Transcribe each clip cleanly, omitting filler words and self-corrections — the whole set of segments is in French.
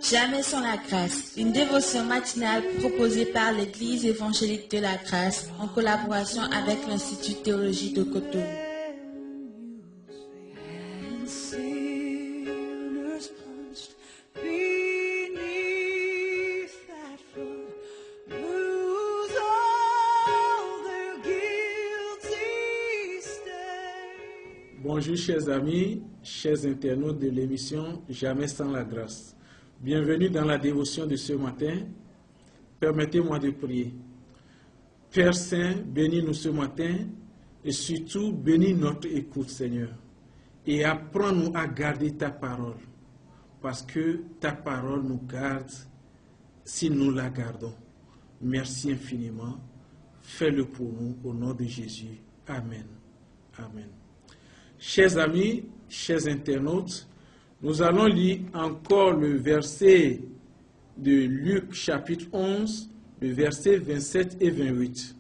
Jamais sans la grâce, une dévotion matinale proposée par l'Église évangélique de la grâce en collaboration avec l'Institut de théologie de Cotonou. Bonjour chers amis, chers internautes de l'émission Jamais sans la grâce. Bienvenue dans la dévotion de ce matin. Permettez-moi de prier. Père Saint, bénis-nous ce matin et surtout bénis notre écoute, Seigneur. Et apprends-nous à garder ta parole, parce que ta parole nous garde si nous la gardons. Merci infiniment. Fais-le pour nous au nom de Jésus. Amen. Amen. Chers amis, chers internautes, nous allons lire encore le verset de Luc chapitre 11, le verset 27 et 28.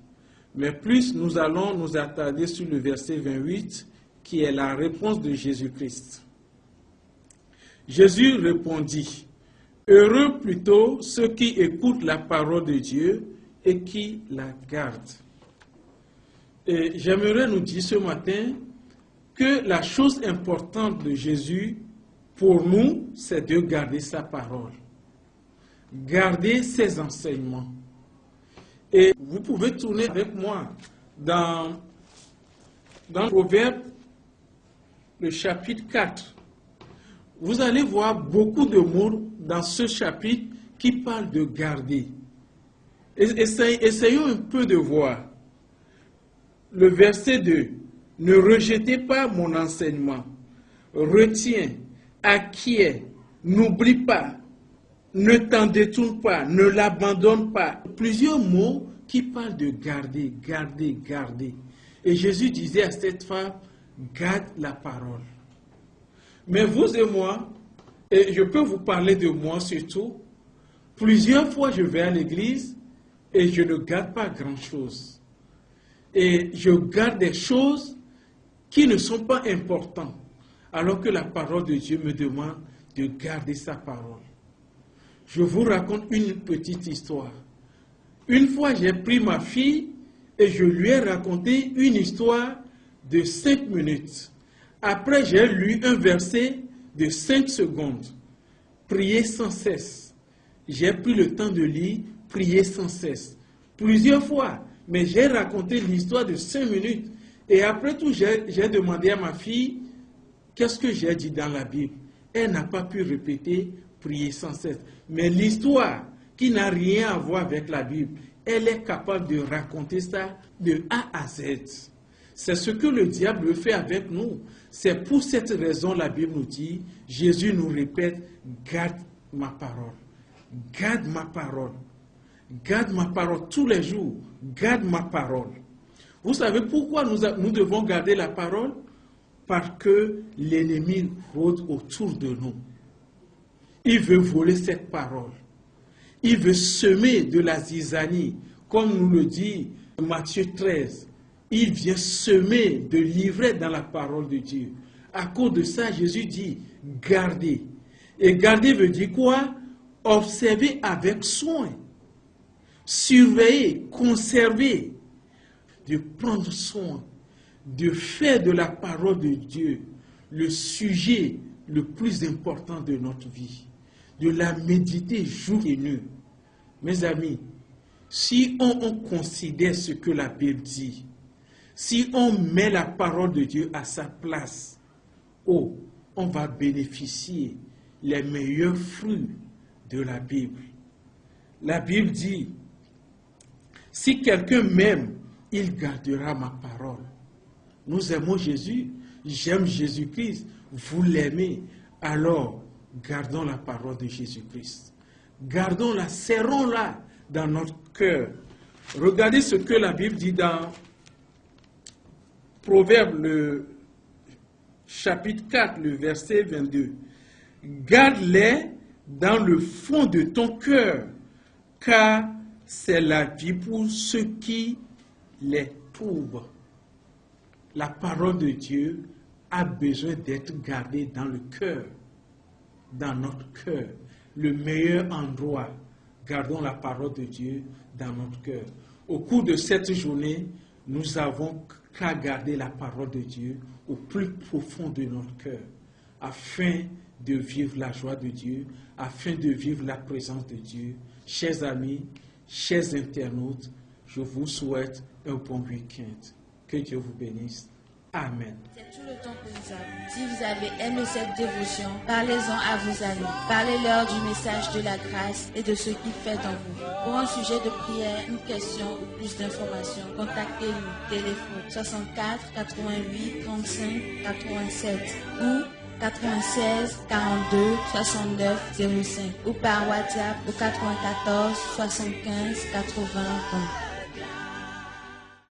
Mais plus nous allons nous attarder sur le verset 28, qui est la réponse de Jésus-Christ. Jésus répondit, « Heureux plutôt ceux qui écoutent la parole de Dieu et qui la gardent. » Et j'aimerais nous dire ce matin que la chose importante de Jésus, pour nous, c'est de garder sa parole, garder ses enseignements. Et vous pouvez tourner avec moi dans Proverbe, le chapitre 4. Vous allez voir beaucoup de mots dans ce chapitre qui parlent de garder. Essayons un peu de voir. Le verset 2. Ne rejetez pas mon enseignement. Retiens, acquiert, n'oublie pas, ne t'en détourne pas, ne l'abandonne pas. Plusieurs mots qui parlent de garder, garder, garder. Et Jésus disait à cette femme, garde la parole. Mais vous et moi, et je peux vous parler de moi surtout, plusieurs fois je vais à l'église et je ne garde pas grand-chose. Et je garde des choses qui ne sont pas importantes, alors que la parole de Dieu me demande de garder sa parole. Je vous raconte une petite histoire. Une fois, j'ai pris ma fille et je lui ai raconté une histoire de 5 minutes. Après, j'ai lu un verset de 5 secondes. Priez sans cesse. J'ai pris le temps de lire, prier sans cesse. Plusieurs fois, mais j'ai raconté l'histoire de 5 minutes. Et après tout, j'ai demandé à ma fille, qu'est-ce que j'ai dit dans la Bible? Elle n'a pas pu répéter, prier sans cesse. Mais l'histoire, qui n'a rien à voir avec la Bible, elle est capable de raconter ça de A à Z. C'est ce que le diable fait avec nous. C'est pour cette raison la Bible nous dit, Jésus nous répète, garde ma parole. Garde ma parole. Garde ma parole tous les jours. Garde ma parole. Vous savez pourquoi nous devons garder la parole? Parce que l'ennemi rôde autour de nous. Il veut voler cette parole. Il veut semer de la zizanie, comme nous le dit Matthieu 13. Il vient semer de l'ivraie dans la parole de Dieu. À cause de ça, Jésus dit, gardez. Et garder veut dire quoi? Observer avec soin. Surveiller, conserver. De prendre soin, de faire de la parole de Dieu le sujet le plus important de notre vie, de la méditer jour et nuit. Mes amis, si on considère ce que la Bible dit, si on met la parole de Dieu à sa place, on va bénéficier les meilleurs fruits de la Bible. La Bible dit, si quelqu'un m'aime, il gardera ma parole. Nous aimons Jésus, j'aime Jésus-Christ, vous l'aimez, alors gardons la parole de Jésus-Christ. Gardons-la, serrons-la dans notre cœur. Regardez ce que la Bible dit dans Proverbe, le chapitre 4, le verset 22. Garde-les dans le fond de ton cœur, car c'est la vie pour ceux qui les trouvent. La parole de Dieu a besoin d'être gardée dans le cœur. dans notre cœur. Le meilleur endroit, gardons la parole de Dieu dans notre cœur. Au cours de cette journée, nous avons qu'à garder la parole de Dieu au plus profond de notre cœur, afin de vivre la joie de Dieu, afin de vivre la présence de Dieu. Chers amis, chers internautes, je vous souhaite un bon week-end. Que Dieu vous bénisse. Amen. C'est tout le temps que nous avons. Si vous avez aimé cette dévotion, parlez-en à vos amis. Parlez-leur du message de la grâce et de ce qu'il fait dans vous. Pour un sujet de prière, une question ou plus d'informations, contactez-nous. Téléphone 64 88 35 87 ou 96 42 69 05 ou par WhatsApp au 94 75 80 20.